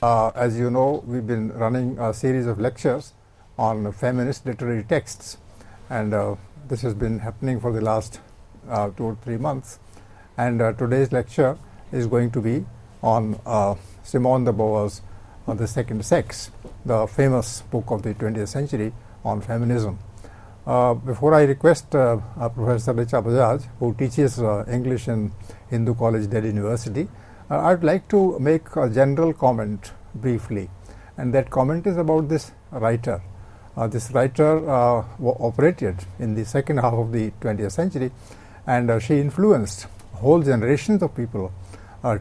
As you know, we've been running a series of lectures on feminist literary texts, and this has been happening for the last 2 or 3 months. And today's lecture is going to be on Simone de Beauvoir's The Second Sex, the famous book of the 20th century on feminism. Before I request Professor Richa Bajaj, who teaches English in Hindu College, Delhi University, I'd like to make a general comment briefly, and that comment is about this writer. This writer operated in the second half of the 20th century, and she influenced whole generations of people,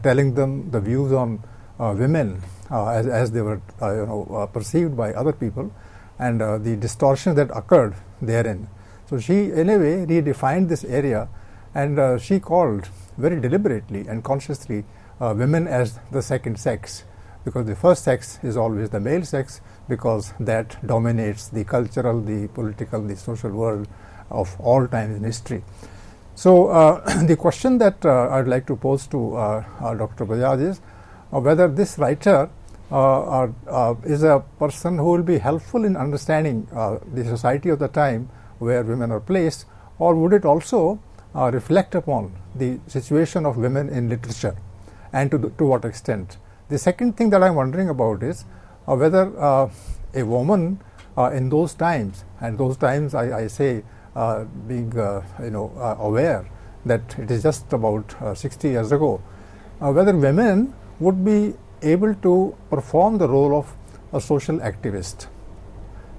telling them the views on women as they were perceived by other people, and the distortions that occurred therein. So she, in a way, redefined this area, and she called very deliberately and consciously women as the second sex, because the first sex is always the male sex, because that dominates the cultural, the political, the social world of all times in history. So the question that I'd like to pose to Dr. Bajaj is whether this writer is a person who will be helpful in understanding the society of the time where women are placed, or would it also reflect upon the situation of women in literature, and to what extent. The second thing that I'm wondering about is whether a woman in those times, and those times I say being aware that it is just about 60 years ago, whether women would be able to perform the role of a social activist.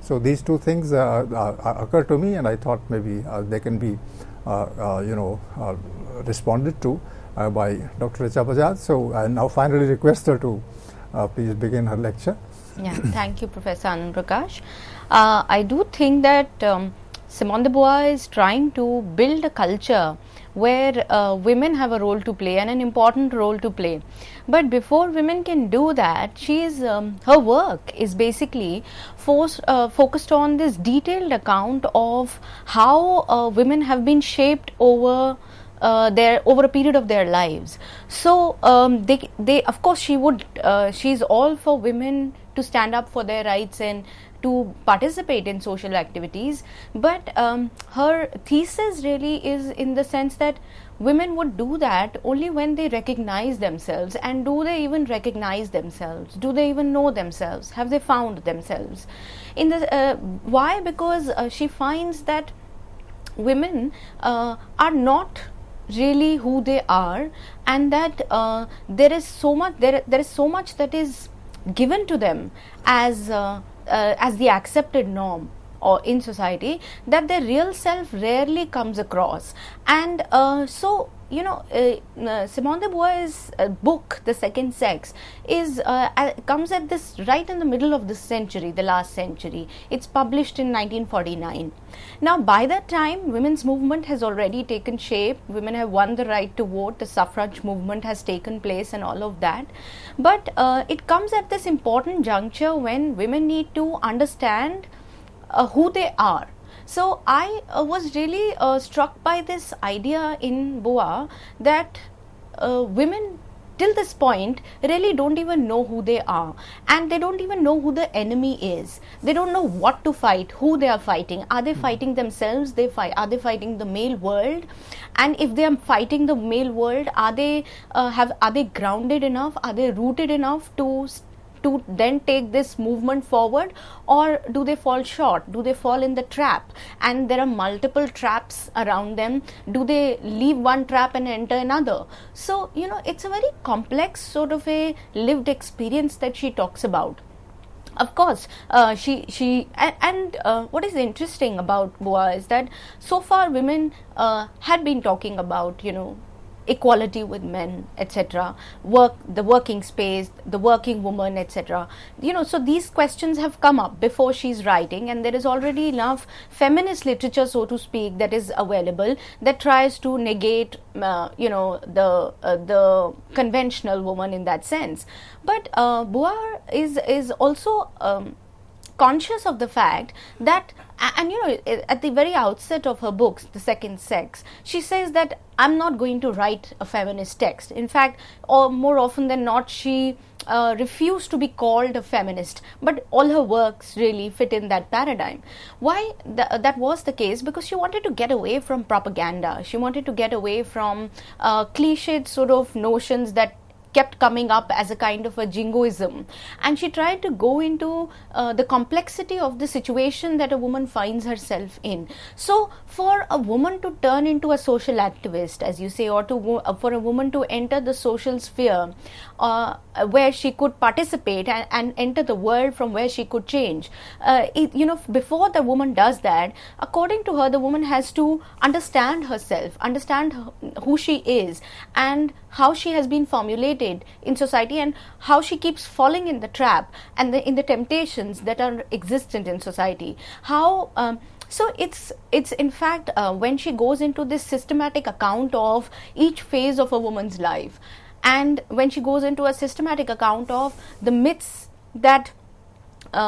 So these two things occur to me, and I thought maybe they can be responded to by Dr. Richa Bajaj. So I now finally request her to please begin her lecture. Yeah, thank you, Professor Anand Prakash. I do think that Simone de Beauvoir is trying to build a culture where women have a role to play, and an important role to play. But before women can do that, her work is basically focused on this detailed account of how women have been shaped over a period of their lives. So they of course she's all for women to stand up for their rights and to participate in social activities, but her thesis really is in the sense that women would do that only when they recognize themselves. And do they even recognize themselves? Do they even know themselves? Have they found themselves? Why? Because she finds that women are not really who they are, and that there is so much that is given to them as the accepted norm or in society, that their real self rarely comes across. And so Simone de Beauvoir's book, The Second Sex, comes at this right in the middle of this century, the last century. It's published in 1949. Now, by that time, women's movement has already taken shape. Women have won the right to vote. The suffrage movement has taken place, and all of that. But it comes at this important juncture when women need to understand who they are. So I was really struck by this idea in Beauvoir that women till this point really don't even know who they are, and they don't even know who the enemy is. They don't know what to fight, who they are fighting. Are they fighting themselves? Are they fighting the male world? And if they are fighting the male world, are they grounded enough? Are they rooted enough to then take this movement forward, or do they fall short? Do they fall in the trap? And there are multiple traps around them. Do they leave one trap and enter another? So it's a very complex sort of a lived experience that she talks about. Of course, what is interesting about Beauvoir is that so far women had been talking about equality with men, etc., the working space, the working woman, etc. So these questions have come up before she's writing, and there is already enough feminist literature, so to speak, that is available that tries to negate, the conventional woman in that sense. But Beauvoir is also conscious of the fact that, and at the very outset of her books, The Second Sex, she says that I'm not going to write a feminist text. In fact, or more often than not, she refused to be called a feminist, but all her works really fit in that paradigm. Why that was the case? Because she wanted to get away from propaganda. She wanted to get away from cliched sort of notions that kept coming up as a kind of a jingoism, and she tried to go into the complexity of the situation that a woman finds herself in. So for a woman to turn into a social activist, as you say, or to for a woman to enter the social sphere where she could participate and enter the world from where she could change, before the woman does that, according to her, the woman has to understand herself, understand who she is, and how she has been formulated in society, and how she keeps falling in the trap and in the temptations that are existent in society. So it's in fact when she goes into this systematic account of each phase of a woman's life, and when she goes into a systematic account of the myths that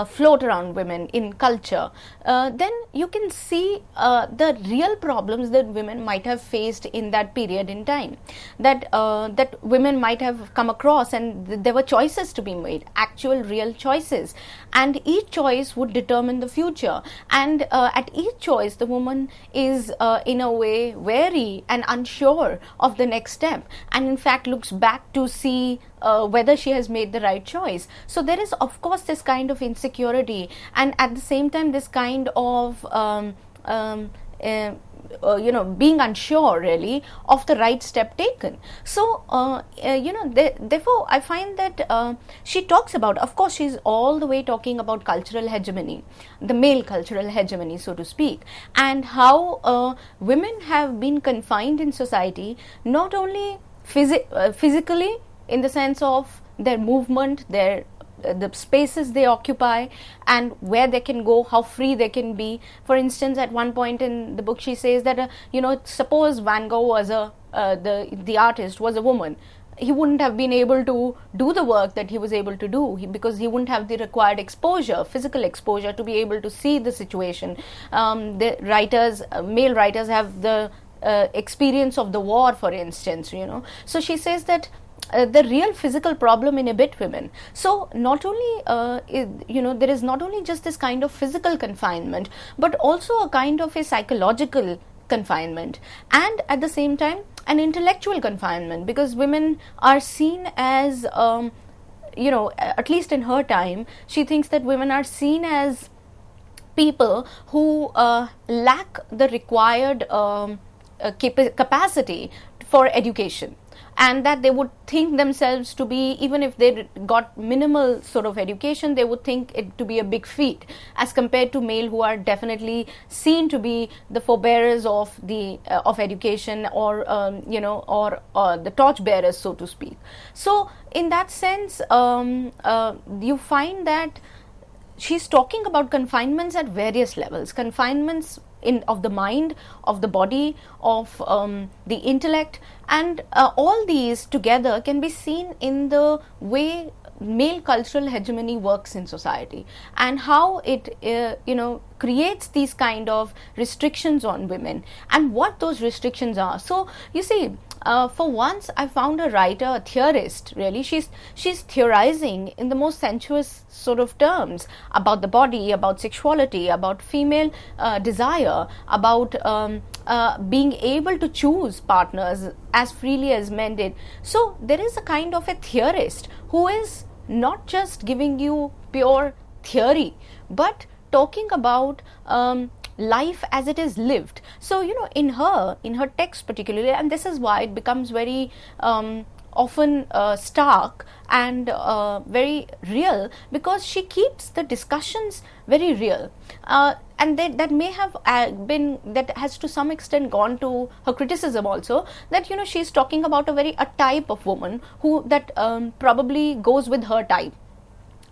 float around women in culture, then you can see the real problems that women might have faced in that period in time, that women might have come across, and there were choices to be made, actual real choices, and each choice would determine the future, and at each choice the woman is in a way wary and unsure of the next step, and in fact looks back to see whether she has made the right choice. So there is of course this kind of insecurity, and at the same time this kind of being unsure really of the right step taken. So therefore I find that she talks about, of course she's all the way talking about cultural hegemony, the male cultural hegemony, so to speak, and how women have been confined in society, not only physically in the sense of their movement, the spaces they occupy, and where they can go, how free they can be. For instance, at one point in the book she says that suppose Van Gogh was the artist was a woman, he wouldn't have been able to do the work that he was able to do, because he wouldn't have the required exposure, physical exposure, to be able to see the situation. The writers, male writers, have the experience of the war, for instance, So she says that the real physical problem inhibit women. So not only there is not only just this kind of physical confinement, but also a kind of a psychological confinement, and at the same time an intellectual confinement, because women are seen as at least in her time, she thinks that women are seen as people who lack the required capacity for education, and that they would think themselves to be, even if they got minimal sort of education, they would think it to be a big feat, as compared to male who are definitely seen to be the forebearers of the of education, or the torch bearers, so to speak. So in that sense, you find that she's talking about confinements at various levels, confinements of the mind, of the body, of the intellect, and all these together can be seen in the way male cultural hegemony works in society, and how it creates these kind of restrictions on women, and what those restrictions are. So you see, for once I found a writer, a theorist, really. She's theorizing in the most sensuous sort of terms about the body, about sexuality, about female desire, about being able to choose partners as freely as men did. So there is a kind of a theorist who is not just giving you pure theory, but talking about life as it is lived. So in her text particularly, and this is why it becomes very often stark and very real, because she keeps the discussions very real, and that may have that has to some extent gone to her criticism also, that she's talking about a type of woman who that probably goes with her type.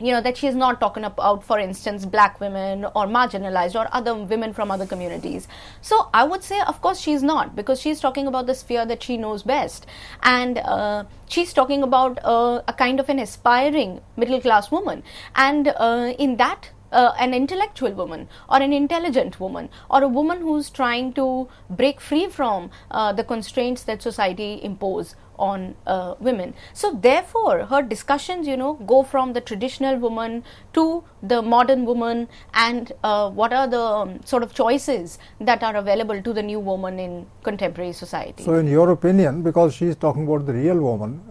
That she is not talking about, for instance, black women or marginalized or other women from other communities. So I would say, of course, she's not, because she's talking about the sphere that she knows best. And she's talking about a kind of an aspiring middle class woman. And in that, an intellectual woman, or an intelligent woman, or a woman who's trying to break free from the constraints that society impose on women. So therefore her discussions, go from the traditional woman to the modern woman, and what are the sort of choices that are available to the new woman in contemporary society. So in your opinion, because she is talking about the real woman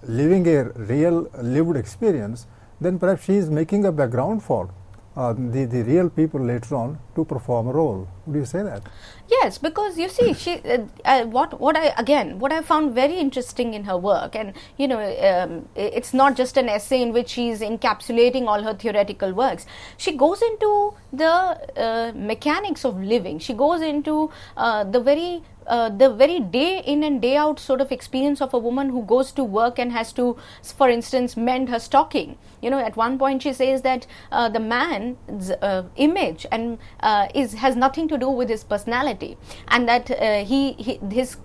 living a real lived experience, then perhaps she is making a background for the real people later on to perform a role. Would you say that? Yes, because you see, she what I found very interesting in her work, and it's not just an essay in which she's encapsulating all her theoretical works. She goes into the mechanics of living. She goes into the very day in and day out sort of experience of a woman who goes to work and has to, for instance, mend her stocking. At one point she says that the man's image and has nothing to do with his personality, and that his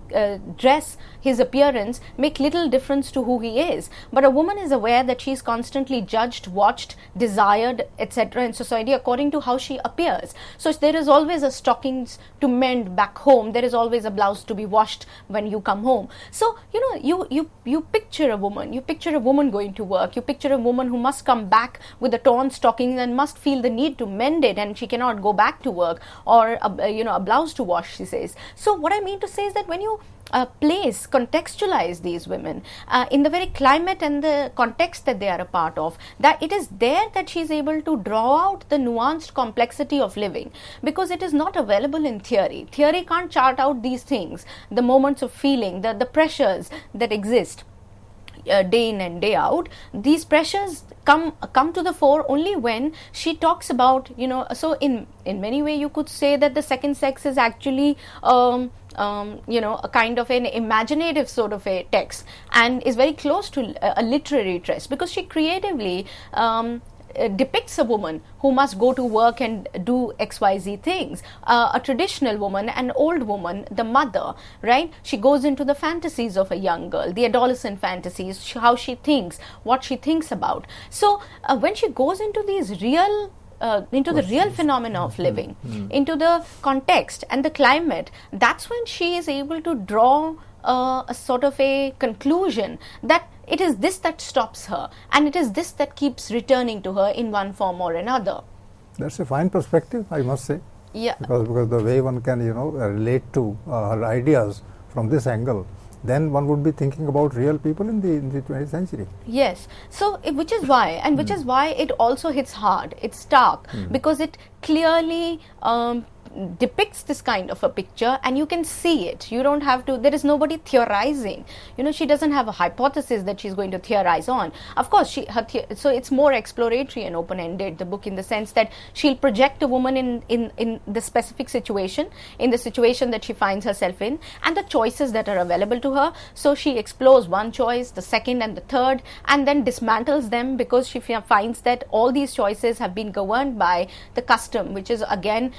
dress, his appearance make little difference to who he is. But a woman is aware that she is constantly judged, watched, desired, etc. in society according to how she appears. So there is always a stockings to mend back home. There is always a blouse to be washed when you come home. So you picture a woman. You picture a woman going to work. You picture a woman who must come back with a torn stocking and must feel the need to mend it, and she cannot go back to work, or a blouse to wash, she says. So what I mean to say is that when you contextualize these women in the very climate and the context that they are a part of, that it is there that she is able to draw out the nuanced complexity of living, because it is not available in theory. Theory can't chart out these things, the moments of feeling, the pressures that exist day in and day out. These pressures come to the fore only when she talks about, so in many ways you could say that the second sex is actually a kind of an imaginative sort of a text, and is very close to a literary text, because she creatively depicts a woman who must go to work and do XYZ things. A traditional woman, an old woman, the mother, right? She goes into the fantasies of a young girl, the adolescent fantasies, how she thinks, what she thinks about. So when she goes into these real into the real phenomena of living, into the context and the climate, that's when she is able to draw a sort of a conclusion that it is this that stops her, and it is this that keeps returning to her in one form or another. That's a fine perspective, I must say. Yeah. Because the way one can, relate to her ideas from this angle, then one would be thinking about real people in the 20th century. Yes. So, which is why it also hits hard. It's stark because it clearly depicts this kind of a picture, and you can see it. You don't have to, there is nobody theorizing. She doesn't have a hypothesis that she's going to theorize on. Of course, so it's more exploratory and open-ended, the book, in the sense that she'll project a woman in the specific situation, in the situation that she finds herself in, and the choices that are available to her. So she explores one choice, the second and the third, and then dismantles them, because she finds that all these choices have been governed by the custom, which is again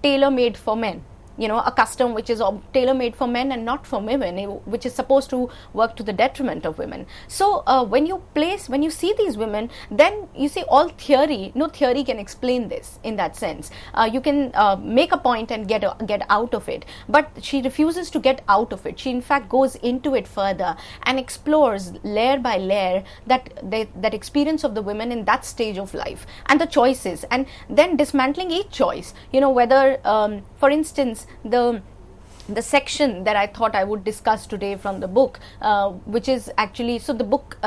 tailor-made for men. A custom which is tailor-made for men and not for women, which is supposed to work to the detriment of women. So when you see these women, then you see all theory, no theory can explain this in that sense. You can make a point and get out of it, but she refuses to get out of it. She in fact goes into it further and explores layer by layer that experience of the women in that stage of life and the choices, and then dismantling each choice. Whether for instance, the section that I thought I would discuss today from the book, which is actually, so the book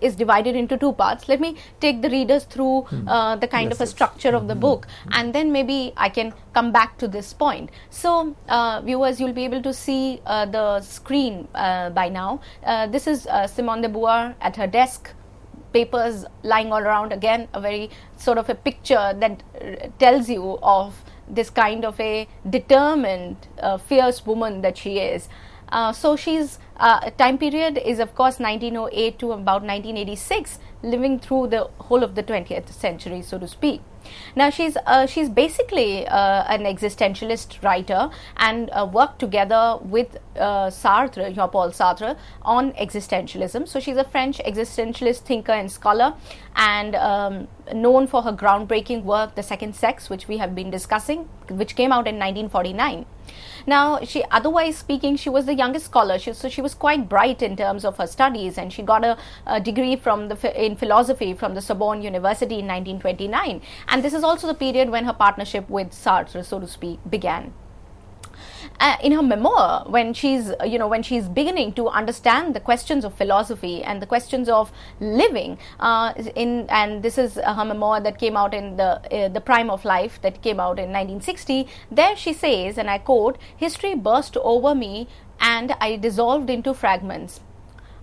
is divided into two parts. Let me take the readers through the kind of a structure of the book, and then maybe I can come back to this point. So viewers, you'll be able to see the screen by now. This is Simone de Beauvoir at her desk, papers lying all around. Again, a very sort of a picture that tells you of this kind of a determined, fierce woman that she is. So she's time period is of course 1908 to about 1986, living through the whole of the 20th century, so to speak. Now she's basically an existentialist writer, and worked together with Sartre, Jean-Paul Sartre, on existentialism. So she's a French existentialist thinker and scholar, and known for her groundbreaking work, The Second Sex, which we have been discussing, which came out in 1949. Now, otherwise speaking, she was the youngest scholar, so she was quite bright in terms of her studies, and she got a degree in philosophy from the Sorbonne University in 1929. And this is also the period when her partnership with Sartre, so to speak, began. In her memoir, when she's beginning to understand the questions of philosophy and the questions of living, and this is her memoir that came out in the prime of life, that came out in 1960. There she says, and I quote, "History burst over me and I dissolved into fragments.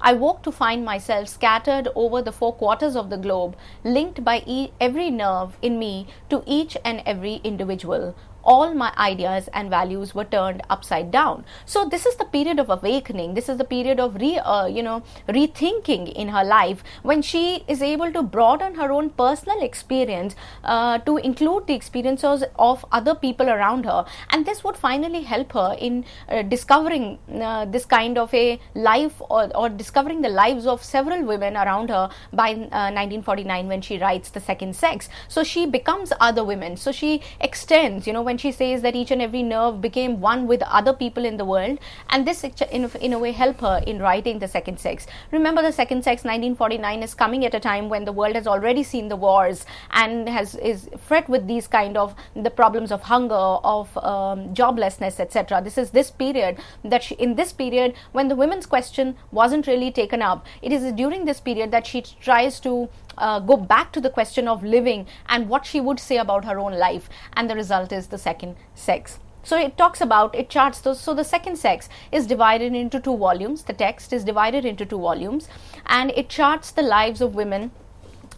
I woke to find myself scattered over the 4 quarters of the globe, linked by every nerve in me to each and every individual. All my ideas and values were turned upside down." So this is the period of awakening. This is the period of rethinking in her life, when she is able to broaden her own personal experience to include the experiences of other people around her, and this would finally help her in discovering this kind of a life, or discovering the lives of several women around her by 1949, when she writes The Second Sex. So she becomes other women. So she extends, when she says that each and every nerve became one with other people in the world, and this in a way help her in writing The Second Sex. Remember, The Second Sex, 1949, is coming at a time when the world has already seen the wars and is fraught with these kind of the problems of hunger, of joblessness, etc. This is this period that in this period when the women's question wasn't really taken up. It is during this period that she tries to go back to the question of living and what she would say about her own life, and the result is The Second Sex. So it charts those. So The Second Sex is divided into 2 volumes. The text is divided into 2 volumes, and it charts the lives of women,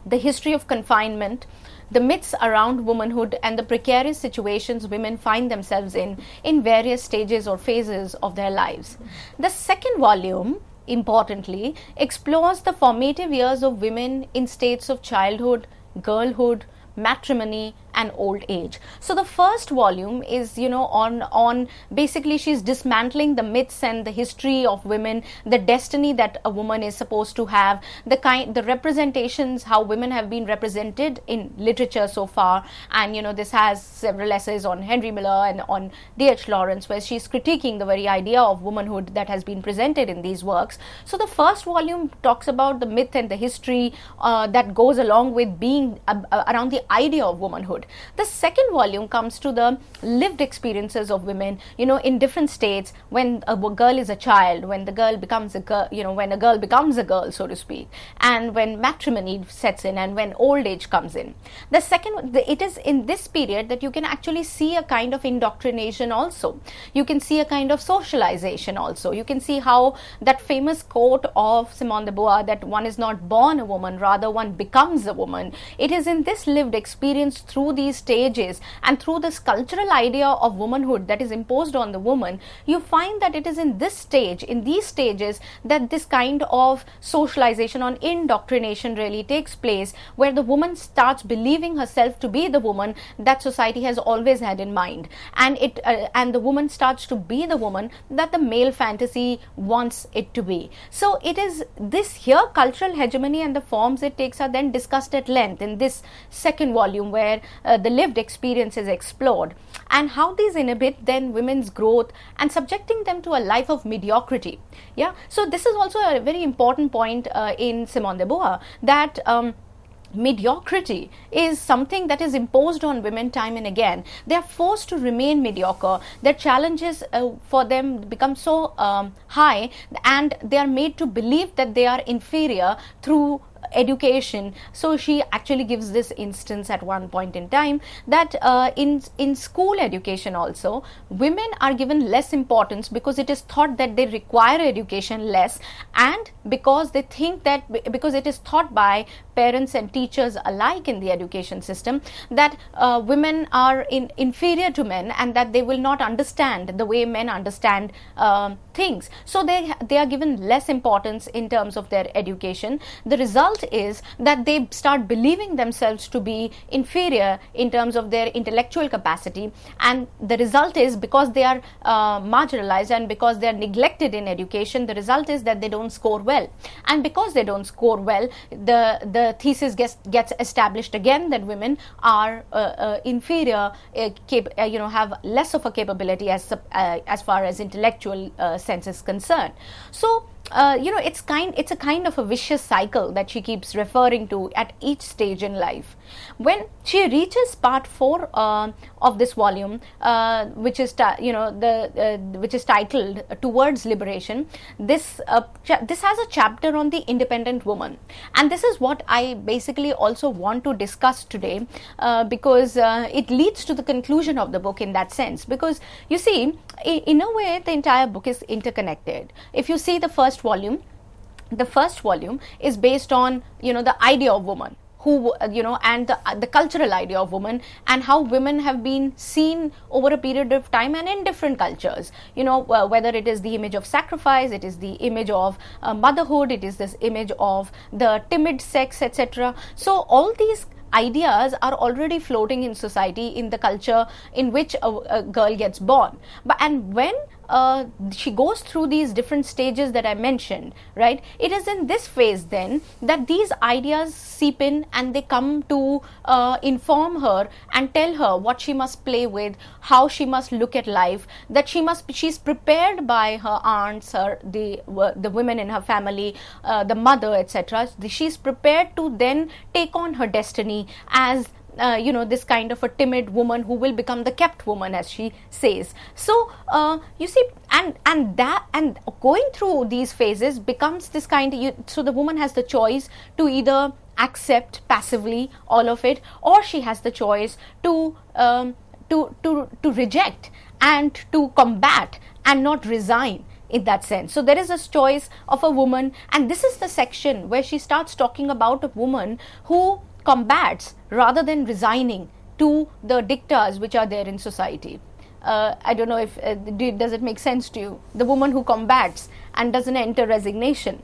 the history of confinement, the myths around womanhood, and the precarious situations women find themselves in various stages or phases of their lives. The second volume, importantly, explores the formative years of women in states of childhood, girlhood, matrimony, and old age. So the first volume is, on basically she's dismantling the myths and the history of women, the destiny that a woman is supposed to have, the representations, how women have been represented in literature so far. And this has several essays on Henry Miller and on D.H. Lawrence, where she's critiquing the very idea of womanhood that has been presented in these works. So the first volume talks about the myth and the history that goes along with being around the idea of womanhood. The second volume comes to the lived experiences of women, in different states, when a girl is a child, when the girl becomes a girl, when a girl becomes a girl, so to speak, and when matrimony sets in, and when old age comes in. It is in this period that you can actually see a kind of indoctrination also. You can see a kind of socialization also. You can see how that famous quote of Simone de Beauvoir, that one is not born a woman, rather one becomes a woman. It is in this lived experience, through these stages and through this cultural idea of womanhood that is imposed on the woman, you find that it is in this stage, in these stages, that this kind of socialization or indoctrination really takes place, where the woman starts believing herself to be the woman that society has always had in mind, and the woman starts to be the woman that the male fantasy wants it to be. So it is this here cultural hegemony and the forms it takes are then discussed at length in this second volume, where the lived experience is explored, and how these inhibit then women's growth and subjecting them to a life of mediocrity. So this is also a very important point in Simone de Beauvoir, that mediocrity is something that is imposed on women time and again. They are forced to remain mediocre. Their challenges for them become so high, and they are made to believe that they are inferior through education. So she actually gives this instance at one point in time, that in school education also, women are given less importance because it is thought that they require education less, and because they think that because it is thought by parents and teachers alike in the education system that women are inferior to men, and that they will not understand the way men understand things. So they are given less importance in terms of their education. The result is that they start believing themselves to be inferior in terms of their intellectual capacity, and the result is, because they are marginalized and because they are neglected in education, the result is that they don't score well, and because they don't score well, the the thesis gets established again that women are inferior, have less of a capability as far as intellectual sense is concerned. So it's a kind of a vicious cycle that she keeps referring to at each stage in life. When she reaches part 4 of this volume, which is which is titled Towards Liberation, this has a chapter on the independent woman, and this is what I basically also want to discuss today, because it leads to the conclusion of the book in that sense. Because you see, in a way, the entire book is interconnected. If you see the first volume is based on the idea of woman, who and the cultural idea of woman, and how women have been seen over a period of time and in different cultures, whether it is the image of sacrifice, it is the image of motherhood, it is this image of the timid sex, etc. So all these ideas are already floating in society, in the culture in which a girl gets born. And when she goes through these different stages that I mentioned, right, it is in this phase then that these ideas seep in and they come to inform her and tell her what she must play with, how she must look at life, that she's prepared by her aunts, the women in her family, the mother, etc. She's prepared to then take on her destiny as this kind of a timid woman who will become the kept woman, as she says. So you see, and going through these phases becomes this so the woman has the choice to either accept passively all of it, or she has the choice to reject and to combat and not resign in that sense. So there is a choice of a woman, and this is the section where she starts talking about a woman who combats rather than resigning to the dictas which are there in society. I don't know if does it make sense to you? The woman who combats and doesn't enter resignation.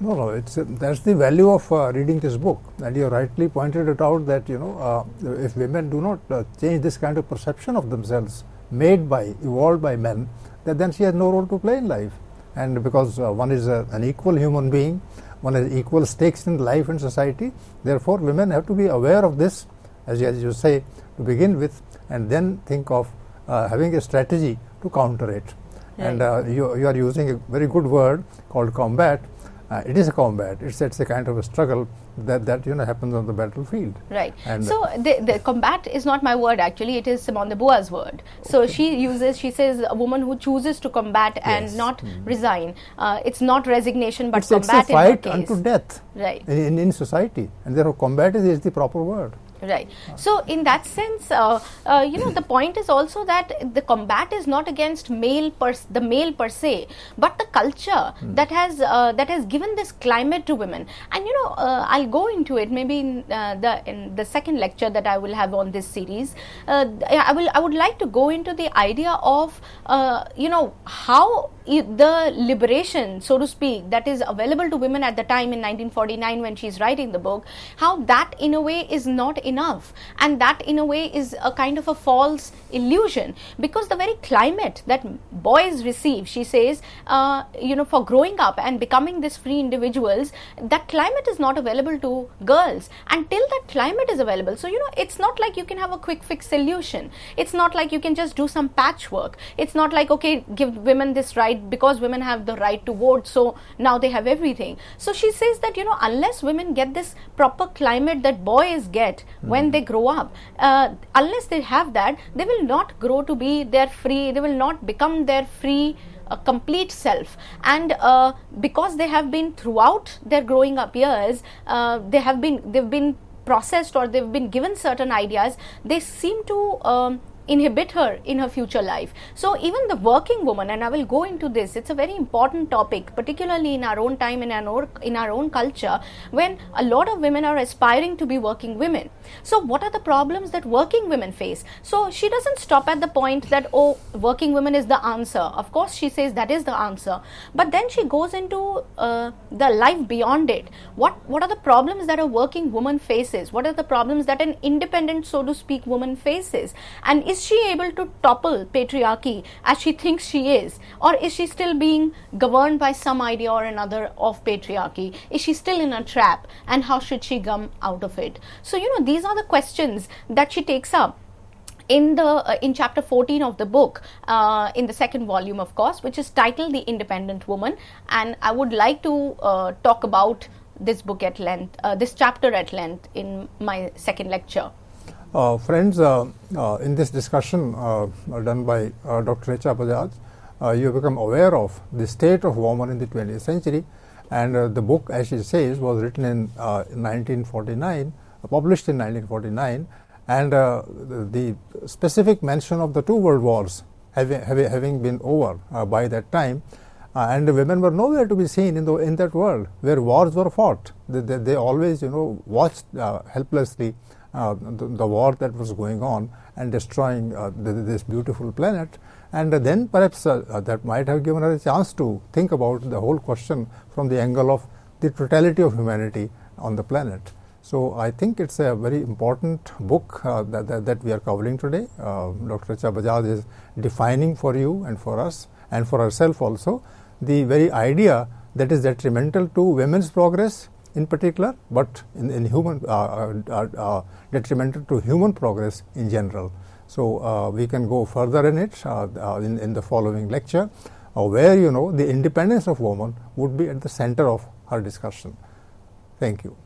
No, that's the value of reading this book, and you rightly pointed it out that if women do not change this kind of perception of themselves evolved by men, then she has no role to play in life. And because one is an equal human being, one has equal stakes in life and society, therefore women have to be aware of this, as you say, to begin with, and then think of having a strategy to counter it. Right. And you are using a very good word called combat. It is a combat. It's a kind of a struggle that happens on the battlefield. Right. And so the combat is not my word, actually. It is Simone de Beauvoir's word. So okay. She says a woman who chooses to combat and not resign. It's not resignation, but combat. It's a fight unto death. Right. In society, and therefore combat is the proper word. Right. So in that sense, the point is also that the combat is not against the male per se, but the culture that has given this climate to women. And I'll go into it maybe in the second lecture that I will have on this series. I would like to go into the idea of how the liberation, so to speak, that is available to women at the time in 1949 when she's writing the book, how that in a way is not enough, and that in a way is a kind of a false illusion, because the very climate that boys receive, she says, for growing up and becoming these free individuals, that climate is not available to girls until that climate is available. So it's not like you can have a quick fix solution. It's not like you can just do some patchwork. It's not like, okay, give women this right because women have the right to vote, so now they have everything. So she says that unless women get this proper climate that boys get when they grow up, unless they have that, they will not grow to be their free, they will not become their free complete self. And because they have been throughout their growing up years, they've been processed, or they've been given certain ideas, they seem to inhibit her in her future life. So even the working woman, and I will go into this, it's a very important topic, particularly in our own time, in our own culture, when a lot of women are aspiring to be working women. So what are the problems that working women face? So she doesn't stop at the point that, oh, working women is the answer. Of course she says that is the answer, but then she goes into the life beyond it. What are the problems that a working woman faces? What are the problems that an independent, so to speak, woman faces? And is is she able to topple patriarchy as she thinks she is, or is she still being governed by some idea or another of patriarchy? Is she still in a trap, and how should she come out of it? So these are the questions that she takes up in chapter 14 of the book, in the second volume, of course, which is titled The Independent Woman. And I would like to talk about this book at length, this chapter at length, in my second lecture. Friends, in this discussion done by Dr. Richa Bajaj, you have become aware of the state of woman in the 20th century, and the book, as she says, was written in 1949, published in 1949, and the specific mention of the two world wars having been over by that time, and the women were nowhere to be seen in that world where wars were fought. They always watched helplessly the war that was going on and destroying this beautiful planet, and then perhaps that might have given her a chance to think about the whole question from the angle of the totality of humanity on the planet. So I think it's a very important book that we are covering today. Dr. Richa Bajaj is defining for you and for us and for herself also the very idea that is detrimental to women's progress in particular, but in human detrimental to human progress in general. So we can go further in it in the following lecture, where the independence of woman would be at the center of her discussion. Thank you.